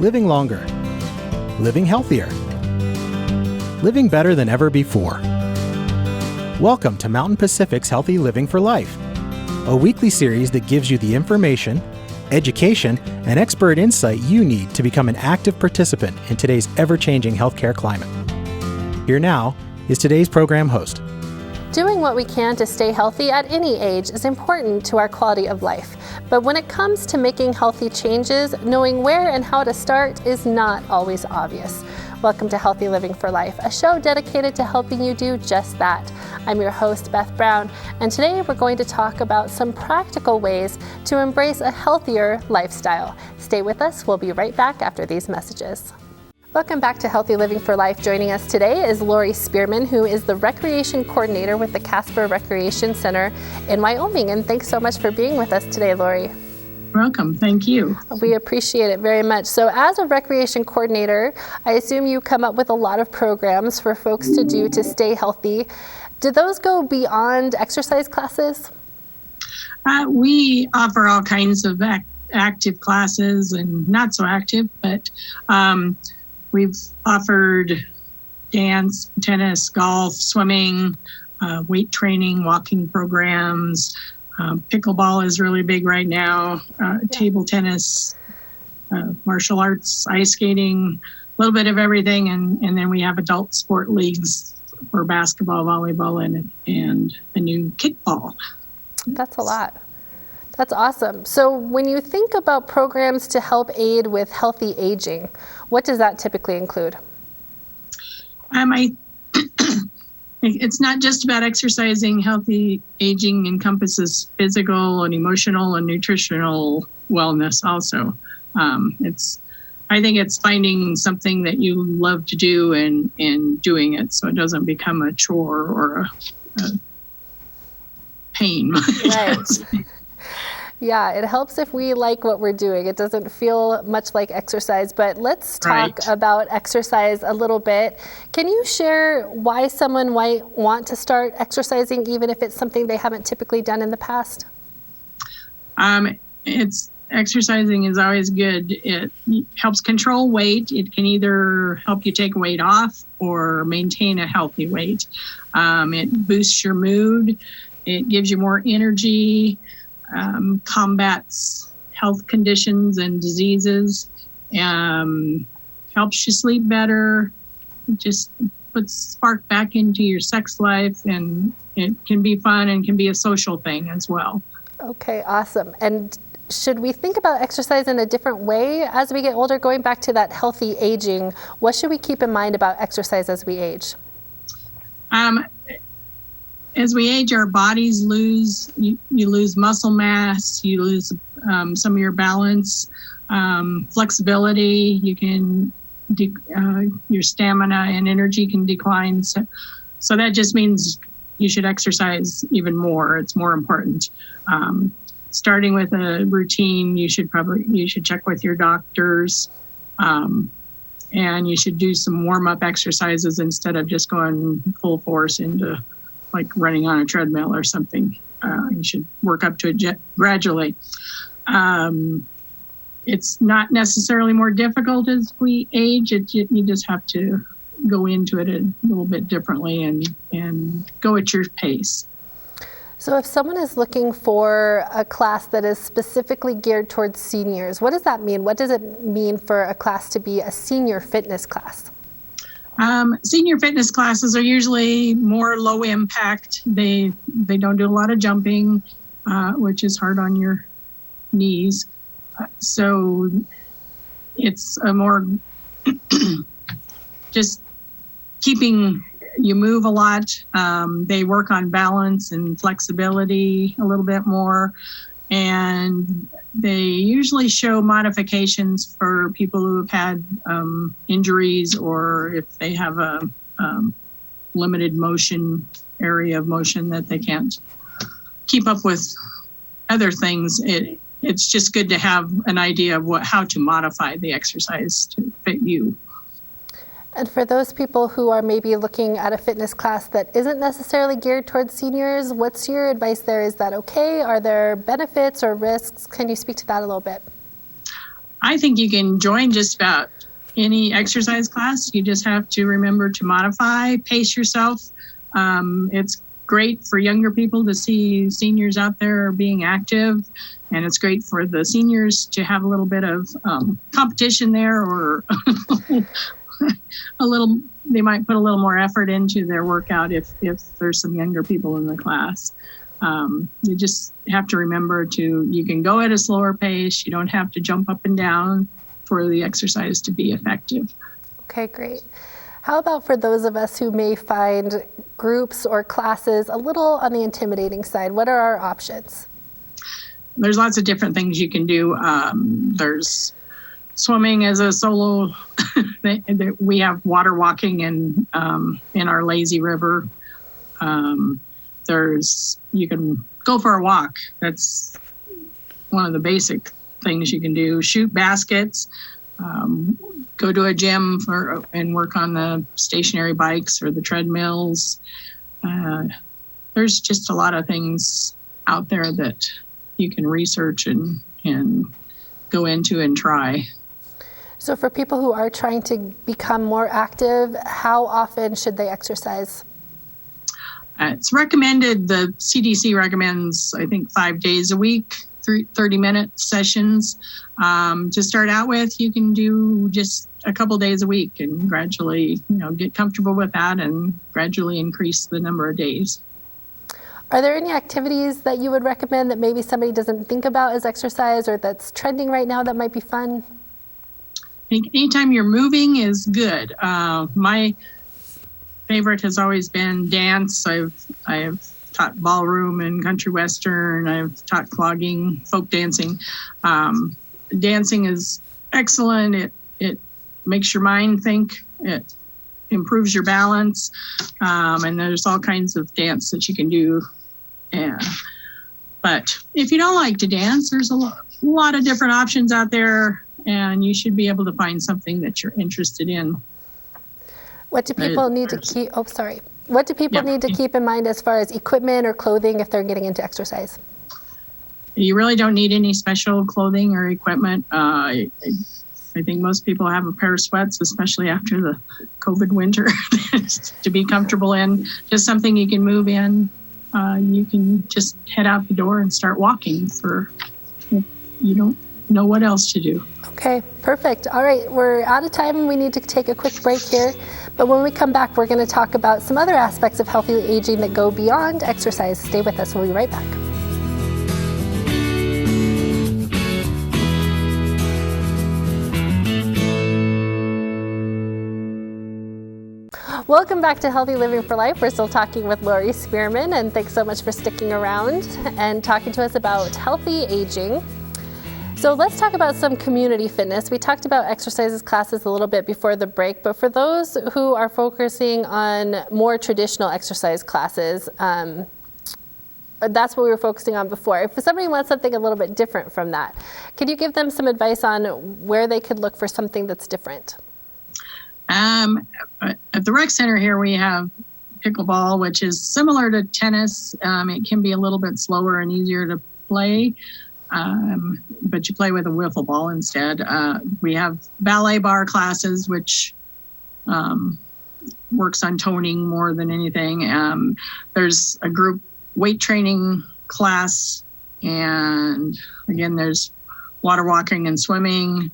living longer, living healthier, living better than ever before. Welcome to Mountain Pacific's Healthy Living for Life, a weekly series that gives you the information, education, and expert insight you need to become an active participant in today's ever-changing healthcare climate. Here now is today's program host. Doing what we can to stay healthy at any age is important to our quality of life. But when it comes to making healthy changes, knowing where and how to start is not always obvious. Welcome to Healthy Living for Life, a show dedicated to helping you do just that. I'm your host, Beth Brown, and today we're going to talk about some practical ways to embrace a healthier lifestyle. Stay with us. We'll be right back after these messages. Welcome back to Healthy Living for Life. Joining us today is Lori Spearman, who is the Recreation Coordinator with the Casper Recreation Center in Wyoming. And thanks so much for being with us today, Lori. Welcome. Thank you. We appreciate it very much. So as a Recreation Coordinator, I assume you come up with a lot of programs for folks to do to stay healthy. Do those go beyond exercise classes? We offer all kinds of active classes and not so active, but we've offered dance, tennis, golf, swimming, weight training, walking programs. Pickleball is really big right now. Table tennis, martial arts, ice skating, a little bit of everything. And then we have adult sport leagues for basketball, volleyball, and a new kickball. That's a lot. That's awesome. So when you think about programs to help aid with healthy aging, what does that typically include? It's not just about exercising. Healthy aging encompasses physical and emotional and nutritional wellness also. I think it's finding something that you love to do and doing it so it doesn't become a chore or a pain. Right. Yeah, it helps if we like what we're doing. It doesn't feel much like exercise, but let's talk about exercise a little bit. Can you share why someone might want to start exercising, even if it's something they haven't typically done in the past? Exercising is always good. It helps control weight. It can either help you take weight off or maintain a healthy weight. It boosts your mood. It gives you more energy. Combats health conditions and diseases, helps you sleep better, just puts spark back into your sex life, and it can be fun and can be a social thing as well. Okay, awesome. And should we think about exercise in a different way as we get older? Going back to that healthy aging, what should we keep in mind about exercise as we age? As we age, our bodies you lose muscle mass, you lose some of your balance, flexibility. You can your stamina and energy can decline. So that just means you should exercise even more. It's more important. Starting with a routine, you should check with your doctors, and you should do some warm-up exercises instead of just going full force into like running on a treadmill or something. You should work up to it gradually. It's not necessarily more difficult as we age. You just have to go into it a little bit differently and go at your pace. So if someone is looking for a class that is specifically geared towards seniors, what does that mean? What does it mean for a class to be a senior fitness class? Senior fitness classes are usually more low impact. They don't do a lot of jumping, which is hard on your knees. So it's a more just keeping you move a lot. They work on balance and flexibility a little bit more. And they usually show modifications for people who have had injuries, or if they have a limited area of motion that they can't keep up with other things. It's just good to have an idea of how to modify the exercise to fit you. And for those people who are maybe looking at a fitness class that isn't necessarily geared towards seniors, what's your advice there? Is that okay? Are there benefits or risks? Can you speak to that a little bit? I think you can join just about any exercise class. You just have to remember to modify, pace yourself. It's great for younger people to see seniors out there being active, and it's great for the seniors to have a little bit of competition there, or they might put a little more effort into their workout if there's some younger people in the class. You just have to remember you can go at a slower pace. You don't have to jump up and down for the exercise to be effective. Okay, great. How about for those of us who may find groups or classes a little on the intimidating side? What are our options? There's lots of different things you can do. There's swimming as a solo. We have water walking in our lazy river. You can go for a walk. That's one of the basic things you can do. Shoot baskets. Go to a gym and work on the stationary bikes or the treadmills. There's just a lot of things out there that you can research and go into and try. So for people who are trying to become more active, how often should they exercise? It's recommended, the CDC recommends, I think, 5 days a week, 30-minute sessions. To start out with, you can do just a couple days a week and gradually, get comfortable with that and gradually increase the number of days. Are there any activities that you would recommend that maybe somebody doesn't think about as exercise or that's trending right now that might be fun? I think anytime you're moving is good. My favorite has always been dance. I have taught ballroom and country western. I've taught clogging, folk dancing. Dancing is excellent. It makes your mind think. It improves your balance. And there's all kinds of dance that you can do. But if you don't like to dance, there's a lot of different options out there, and you should be able to find something that you're interested in. What do people need to keep? Oh, sorry. What do people need to keep in mind as far as equipment or clothing if they're getting into exercise? You really don't need any special clothing or equipment. I think most people have a pair of sweats, especially after the COVID winter, to be comfortable in. Just something you can move in. You can just head out the door and start walking if you don't know what else to do. Okay, perfect. All right, we're out of time and we need to take a quick break here. But when we come back, we're going to talk about some other aspects of healthy aging that go beyond exercise. Stay with us. We'll be right back. Welcome back to Healthy Living for Life. We're still talking with Lori Spearman, and thanks so much for sticking around and talking to us about healthy aging. So let's talk about some community fitness. We talked about exercises classes a little bit before the break, but for those who are focusing on more traditional exercise classes, that's what we were focusing on before. If somebody wants something a little bit different from that, could you give them some advice on where they could look for something that's different? At the rec center here, we have pickleball, which is similar to tennis. It can be a little bit slower and easier to play, but you play with a wiffle ball instead. We have ballet bar classes, which works on toning more than anything. There's a group weight training class, and again, there's water walking and swimming.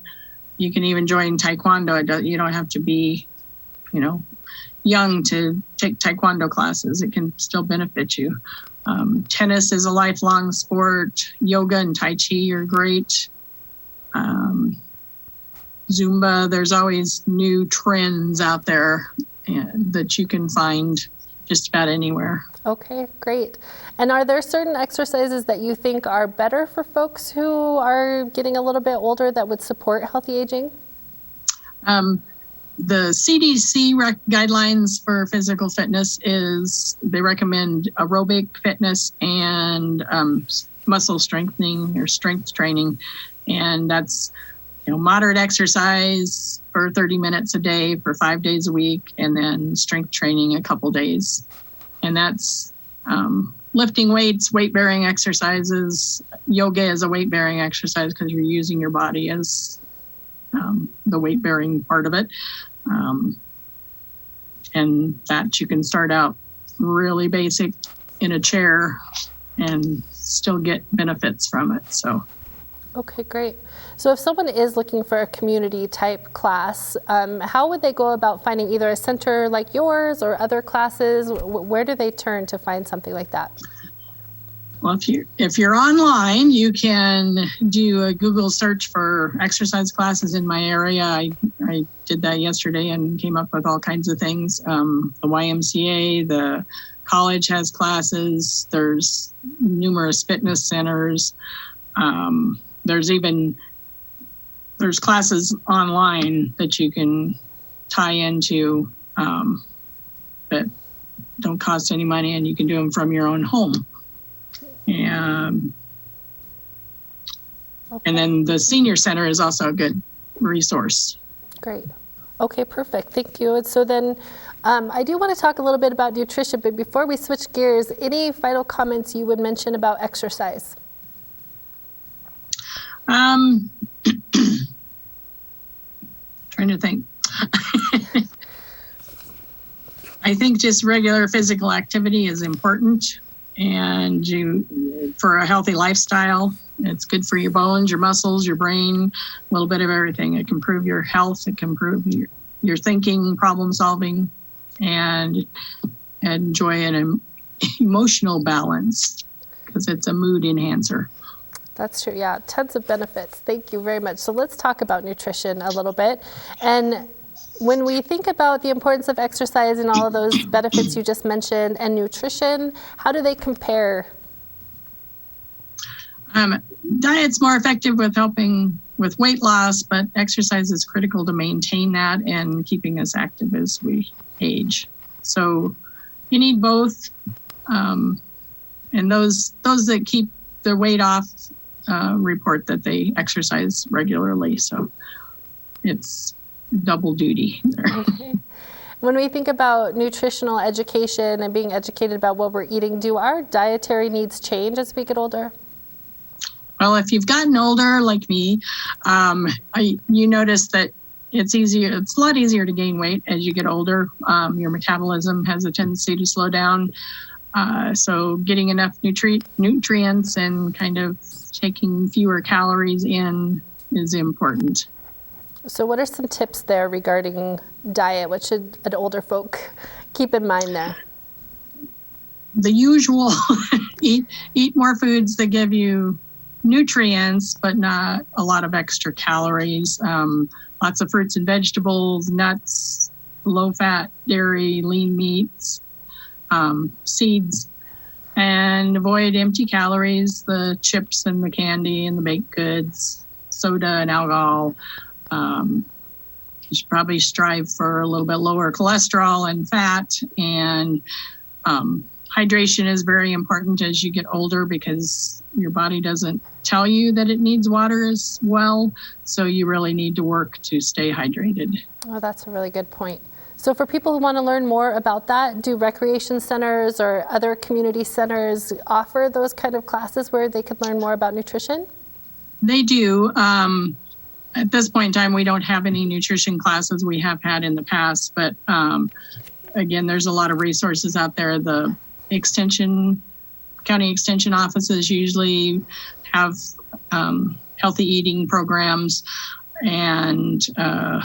You can even join Taekwondo. You don't have to be, young to take Taekwondo classes. It can still benefit you. Tennis is a lifelong sport. Yoga and Tai Chi are great. Zumba, there's always new trends out there that you can find just about anywhere. Okay, great. And are there certain exercises that you think are better for folks who are getting a little bit older that would support healthy aging? The CDC guidelines for physical fitness is they recommend aerobic fitness and muscle strengthening or strength training. And that's moderate exercise for 30 minutes a day for 5 days a week, and then strength training a couple days. And that's lifting weights, weight-bearing exercises. Yoga is a weight-bearing exercise because you're using your body as the weight bearing part of it. And that you can start out really basic in a chair and still get benefits from it. So. Okay, great. So if someone is looking for a community type class, how would they go about finding either a center like yours or other classes? Where do they turn to find something like that? Well, if you're online, you can do a Google search for exercise classes in my area. I did that yesterday and came up with all kinds of things. The YMCA, the college has classes. There's numerous fitness centers. There's classes online that you can tie into that don't cost any money, and you can do them from your own home. And then the senior center is also a good resource. Great. Okay, perfect. Thank you. And so then I do want to talk a little bit about nutrition, but before we switch gears, any final comments you would mention about exercise? Trying to think. I think just regular physical activity is important, and for a healthy lifestyle, it's good for your bones, your muscles, your brain, a little bit of everything. It can improve your health. It can improve your thinking, problem solving, and enjoy an emotional balance because it's a mood enhancer. That's true. Yeah, tons of benefits. Thank you very much. So let's talk about nutrition a little bit. And when we think about the importance of exercise and all of those benefits you just mentioned and nutrition, how do they compare? Diet's more effective with helping with weight loss, but exercise is critical to maintain that and keeping us active as we age. So you need both. And those that keep their weight off report that they exercise regularly. So it's double duty there. Okay. When we think about nutritional education and being educated about what we're eating, do our dietary needs change as we get older? Well, if you've gotten older like me, you notice that it's a lot easier to gain weight as you get older. Your metabolism has a tendency to slow down. So getting enough nutrients and kind of taking fewer calories in is important. So what are some tips there regarding diet? What should an older folk keep in mind there? The usual, eat more foods that give you nutrients, but not a lot of extra calories. Lots of fruits and vegetables, nuts, low-fat dairy, lean meats, seeds, and avoid empty calories, the chips and the candy and the baked goods, soda and alcohol. You should probably strive for a little bit lower cholesterol and fat, and hydration is very important as you get older because your body doesn't tell you that it needs water as well. So you really need to work to stay hydrated. Oh, that's a really good point. So for people who want to learn more about that, do recreation centers or other community centers offer those kind of classes where they could learn more about nutrition? They do. At this point in time, we don't have any nutrition classes. We have had in the past, but again, there's a lot of resources out there. The county extension offices usually have healthy eating programs, and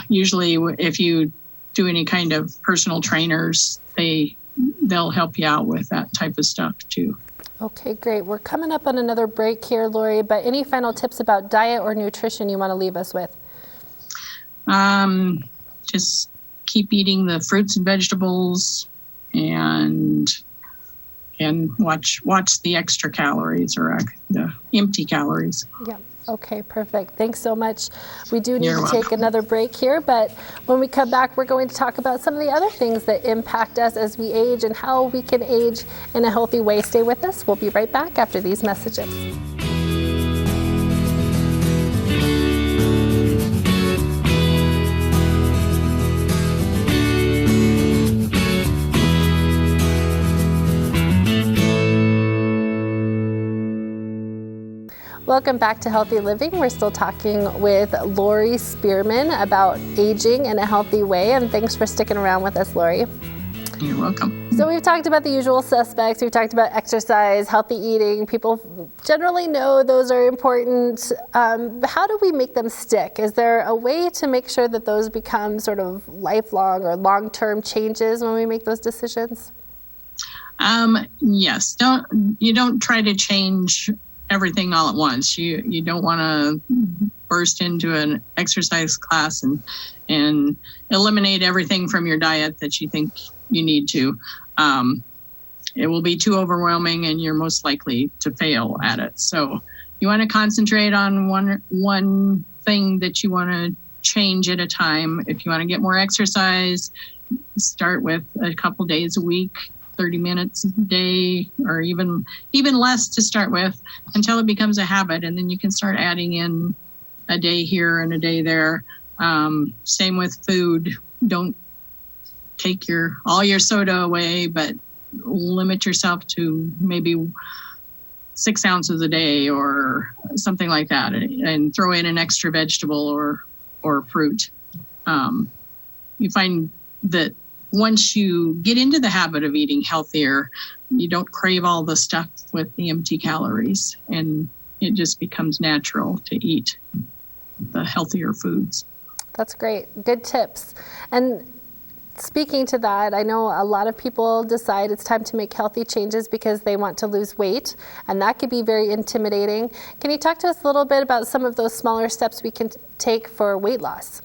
usually if you do any kind of personal trainers, they'll help you out with that type of stuff too. Okay, great. We're coming up on another break here, Lori, but any final tips about diet or nutrition you want to leave us with? Just keep eating the fruits and vegetables and watch the extra calories or the empty calories. Yeah. Okay, perfect. Thanks so much. We do need You're to welcome. take another break here, but when we come back, we're going to talk about some of the other things that impact us as we age and how we can age in a healthy way. Stay with us. We'll be right back after these messages. Welcome back to Healthy Living. We're still talking with Lori Spearman about aging in a healthy way, and thanks for sticking around with us, Lori. You're welcome. So we've talked about the usual suspects. We've talked about exercise, healthy eating. People generally know those are important. How do we make them stick? Is there a way to make sure that those become sort of lifelong or long-term changes when we make those decisions? Yes. You don't try to change everything all at once. You don't want to burst into an exercise class and eliminate everything from your diet that you think you need to. It will be too overwhelming and you're most likely to fail at it. So you want to concentrate on one thing that you want to change at a time. If you want to get more exercise, start with a couple days a week, 30 minutes a day, or even less to start with until it becomes a habit. And then you can start adding in a day here and a day there. Same with food. Don't take all your soda away, but limit yourself to maybe 6 ounces a day or something like that, and throw in an extra vegetable or fruit. You find that once you get into the habit of eating healthier, you don't crave all the stuff with the empty calories, and it just becomes natural to eat the healthier foods. That's great. Good tips. And speaking to that, I know a lot of people decide it's time to make healthy changes because they want to lose weight, and that could be very intimidating. Can you talk to us a little bit about some of those smaller steps we can take for weight loss?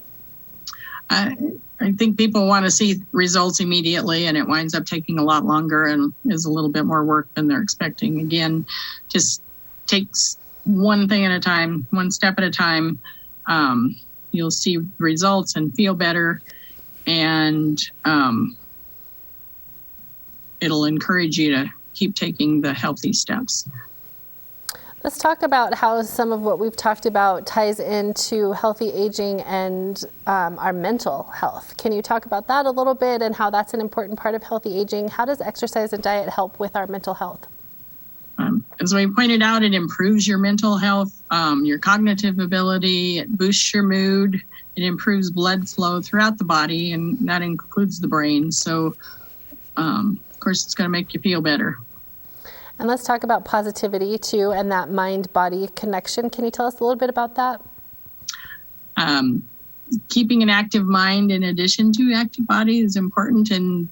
I think people want to see results immediately, and it winds up taking a lot longer and is a little bit more work than they're expecting. Again, just takes one thing at a time, one step at a time. You'll see results and feel better, and it'll encourage you to keep taking the healthy steps. Let's talk about how some of what we've talked about ties into healthy aging and our mental health. Can you talk about that a little bit and how that's an important part of healthy aging? How does exercise and diet help with our mental health? As we pointed out, it improves your mental health, your cognitive ability, it boosts your mood, it improves blood flow throughout the body, and that includes the brain. So, of course, it's going to make you feel better. And let's talk about positivity too, and that mind-body connection. Can you tell us a little bit about that? Keeping an active mind in addition to active body is important, and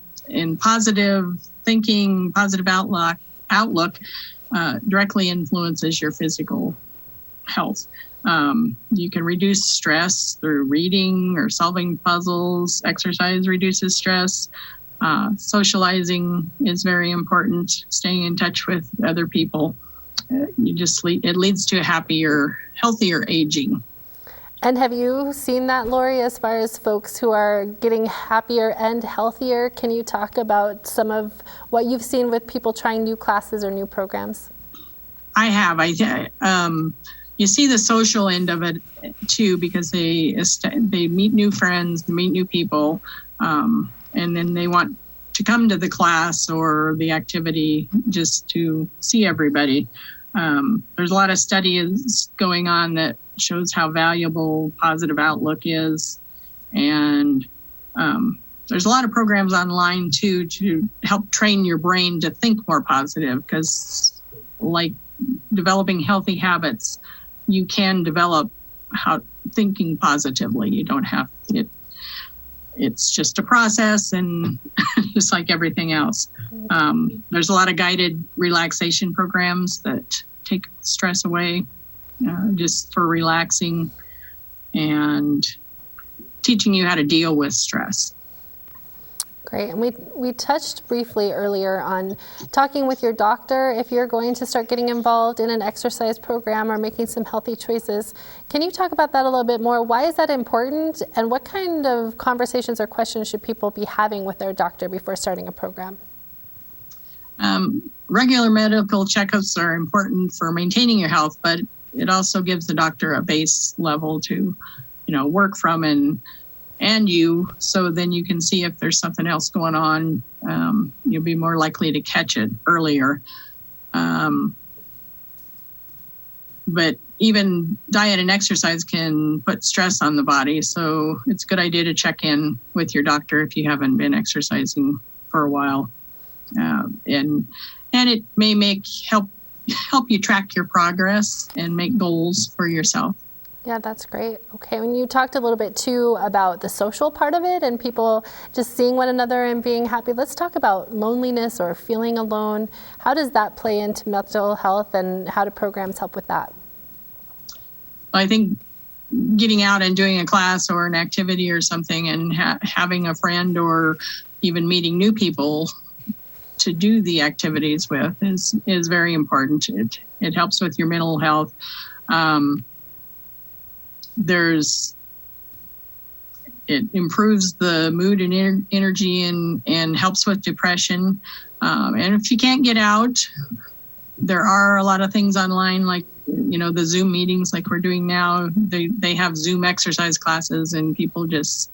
positive thinking, positive outlook directly influences your physical health. You can reduce stress through reading or solving puzzles. Exercise reduces stress. Socializing is very important. Staying in touch with other people. It leads to a happier, healthier aging. And have you seen that, Lori, as far as folks who are getting happier and healthier? Can you talk about some of what you've seen with people trying new classes or new programs? I have. You see the social end of it too, because they meet new friends, they meet new people, and then they want to come to the class or the activity just to see everybody. There's a lot of studies going on that shows how valuable positive outlook is. And there's a lot of programs online too to help train your brain to think more positive, because like developing healthy habits, you can develop thinking positively. You don't have it. It's just a process, and just like everything else. There's a lot of guided relaxation programs that take stress away, just for relaxing and teaching you how to deal with stress. Great. And we touched briefly earlier on talking with your doctor if you're going to start getting involved in an exercise program or making some healthy choices. Can you talk about that a little bit more? Why is that important, and what kind of conversations or questions should people be having with their doctor before starting a program? Regular medical checkups are important for maintaining your health, but it also gives the doctor a base level to, work from and you, so then you can see if there's something else going on. You'll be more likely to catch it earlier. But even diet and exercise can put stress on the body. So it's a good idea to check in with your doctor if you haven't been exercising for a while. And it may help you track your progress and make goals for yourself. Yeah, that's great. Okay, when you talked a little bit too about the social part of it and people just seeing one another and being happy, let's talk about loneliness or feeling alone. How does that play into mental health, and how do programs help with that? I think getting out and doing a class or an activity or something and having a friend or even meeting new people to do the activities with is very important. It helps with your mental health. It improves the mood and energy and helps with depression. And if you can't get out, there are a lot of things online, like, the Zoom meetings like we're doing now. They have Zoom exercise classes, and people just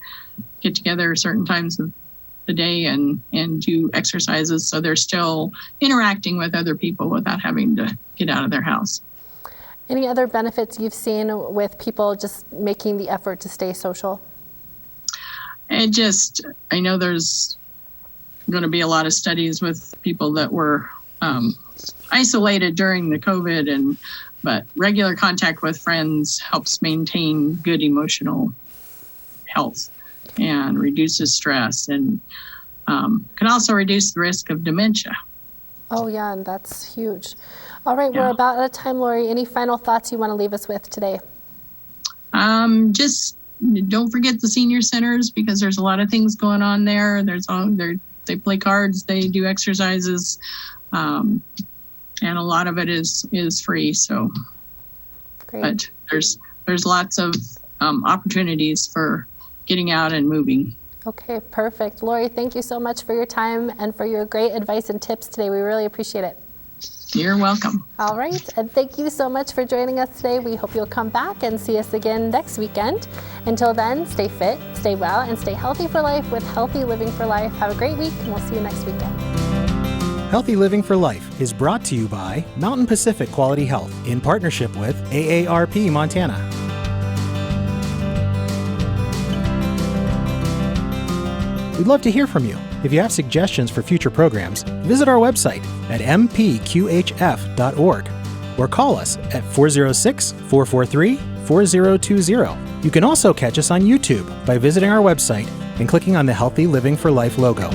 get together certain times of the day and do exercises. So they're still interacting with other people without having to get out of their house. Any other benefits you've seen with people just making the effort to stay social? I know there's going to be a lot of studies with people that were isolated during the COVID, but regular contact with friends helps maintain good emotional health and reduces stress, and can also reduce the risk of dementia. Oh yeah, and that's huge. All right, We're about out of time, Lori. Any final thoughts you want to leave us with today? Just don't forget the senior centers, because there's a lot of things going on there. They play cards, they do exercises, and a lot of it is free. So, great. But there's lots of opportunities for getting out and moving. Okay, perfect. Lori, thank you so much for your time and for your great advice and tips today. We really appreciate it. You're welcome. All right, and thank you so much for joining us today. We hope you'll come back and see us again next weekend. Until then, stay fit, stay well, and stay healthy for life with Healthy Living for Life. Have a great week, and we'll see you next weekend. Healthy Living for Life is brought to you by Mountain Pacific Quality Health in partnership with AARP Montana. We'd love to hear from you. If you have suggestions for future programs, visit our website at mpqhf.org or call us at 406-443-4020. You can also catch us on YouTube by visiting our website and clicking on the Healthy Living for Life logo.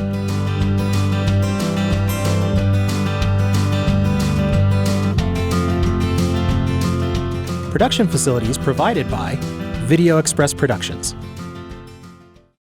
Production facilities provided by Video Express Productions.